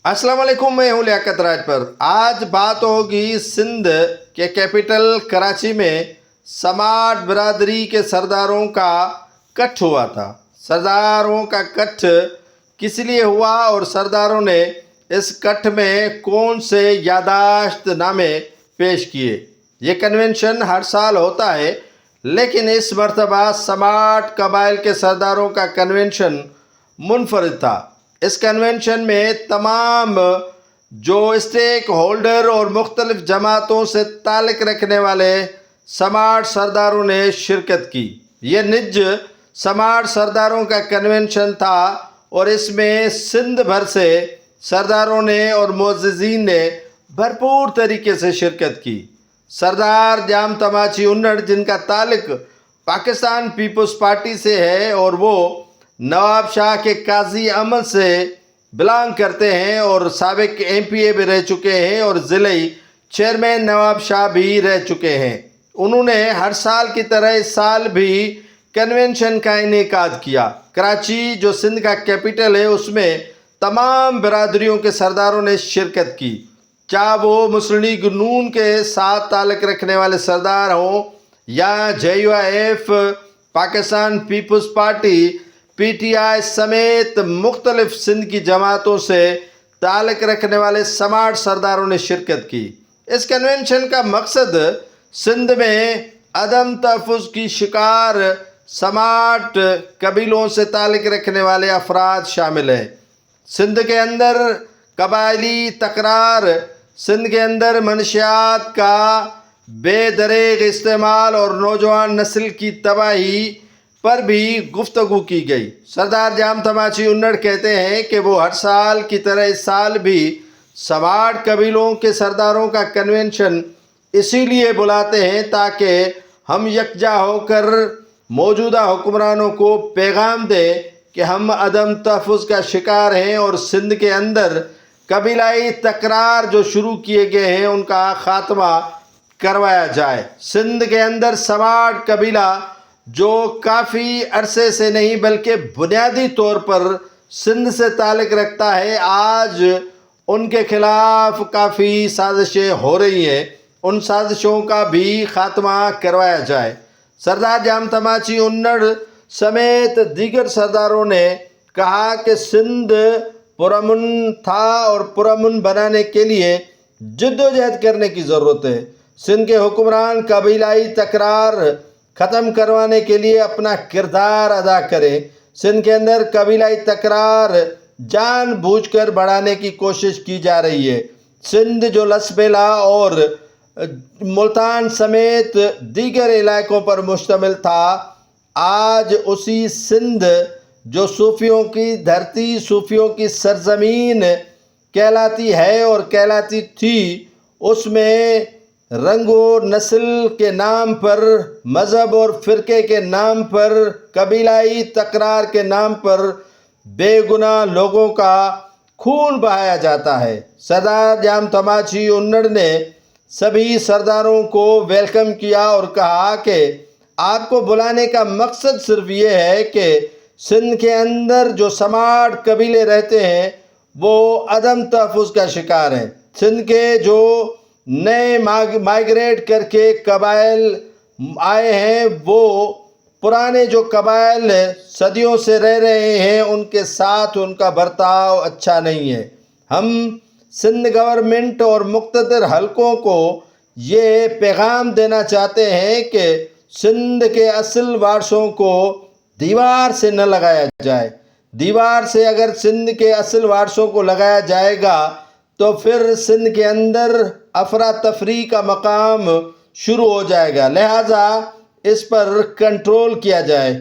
अस्सलाम वालेकुम, मैं हूँ लियाकत राज पर। आज बात होगी सिंध के कैपिटल कराची में समाट बिरादरी के सरदारों का कट हुआ था। सरदारों का कट किस लिए हुआ और सरदारों ने इस कट में कौन से यादाश्त नामे पेश किए। ये कन्वेंशन हर साल होता है, लेकिन इस मरतबा समाट कबाइल के सरदारों का कन्वेंशन मुनफरिद था। इस कन्वेंशन में तमाम जो स्टेक होल्डर और मुख्तलिफ जमातों से ताल्लुक़ रखने वाले समाट सरदारों ने शिरकत की। ये निज समाट सरदारों का कन्वेंशन था और इसमें सिंध भर से सरदारों ने और मुअज़्ज़िज़ीन ने भरपूर तरीके से शिरकत की। सरदार जाम तमाची उन्नड़, जिनका ताल्लुक़ पाकिस्तान पीपल्स पार्टी से है और वो नवाब शाह के काजी अमल से बिलोंग करते हैं और साबिक MPA भी रह चुके हैं और ज़िले चेयरमैन नवाब शाह भी रह चुके हैं। उन्होंने हर साल की तरह इस साल भी कन्वेंशन का इनेकाद किया। कराची जो सिंध का कैपिटल है, उसमें तमाम बिरादरियों के सरदारों ने शिरकत की, चाहे वो मुस्लिम लीग नून के साथ ताल्लुक़ रखने वाले सरदार हों या JUIF, पाकिस्तान पीपल्स पार्टी, PTI समेत मुख्तलिफ सिंध की जमातों से ताल्लुक़ रखने वाले समाट सरदारों ने शिरकत की। इस कन्वेंशन का मकसद सिंध में अदम तहफ़्फ़ुज़ की शिकार समाट कबीलों से ताल्लुक़ रखने वाले अफराद शामिल हैं। सिंध के अंदर कबायली तकरार, सिंध के अंदर मनशियात का बेदरेग इस्तेमाल और नौजवान नस्ल की तबाही पर भी गुफ्तगू की गई। सरदार जाम तमाची उन्नड़ कहते हैं कि वो हर साल की तरह इस साल भी समाट कबीलों के सरदारों का कन्वेंशन इसीलिए बुलाते हैं ताकि हम यकजा होकर मौजूदा हुक्मरानों को पैगाम दें कि हम अदम तहफ़्फ़ुज़ का शिकार हैं और सिंध के अंदर कबीलाई तकरार जो शुरू किए गए हैं उनका ख़ात्मा करवाया जाए। सिंध के अंदर समाट कबीला जो काफ़ी अरसे से नहीं बल्कि बुनियादी तौर पर सिंध से ताल्लुक़ रखता है, आज उनके ख़िलाफ़ काफ़ी साजिशें हो रही हैं। उन साजिशों का भी ख़ात्मा करवाया जाए। सरदार जाम तमाची उन्नड़ समेत दीगर सरदारों ने कहा कि सिंध पुरअमन था और पुरअमन बनाने के लिए जद्दोजहद करने की ज़रूरत है। सिंध के हुक्मरान कबीलाई तकरार ख़त्म करवाने के लिए अपना किरदार अदा करें। सिंध के अंदर कबीलाई तकरार जानबूझकर बढ़ाने की कोशिश की जा रही है। सिंध जो लसबेला और मुल्तान समेत दीगर इलाकों पर मुश्तमिल था, आज उसी सिंध जो सूफ़ियों की धरती, सूफ़ियों की सरज़मीन कहलाती है और कहलाती थी, उसमें रंग व नस्ल के नाम पर, मज़हब और फ़िरके के नाम पर, कबीलाई तकरार के नाम पर बेगुनाह लोगों का खून बहाया जाता है। सरदार जाम तमाची उन्नड़ ने सभी सरदारों को वेलकम किया और कहा कि आपको बुलाने का मकसद सिर्फ ये है कि सिंध के अंदर जो समाट कबीले रहते हैं वो अदम तहफ़्फ़ुज़ का शिकार हैं। सिंध के जो नए माइग्रेट करके कबाइल आए हैं, वो पुराने जो कबाइल सदियों से रह रहे हैं उनके साथ उनका बर्ताव अच्छा नहीं है। हम सिंध गवर्नमेंट और मुख्तदर हलकों को ये पैगाम देना चाहते हैं कि सिंध के असल वारसों को दीवार से न लगाया जाए। दीवार से अगर सिंध के असल वारसों को लगाया जाएगा तो फिर सिंध के अंदर अफरा तफरी का मकाम शुरू हो जाएगा। लिहाजा इस पर कंट्रोल किया जाए।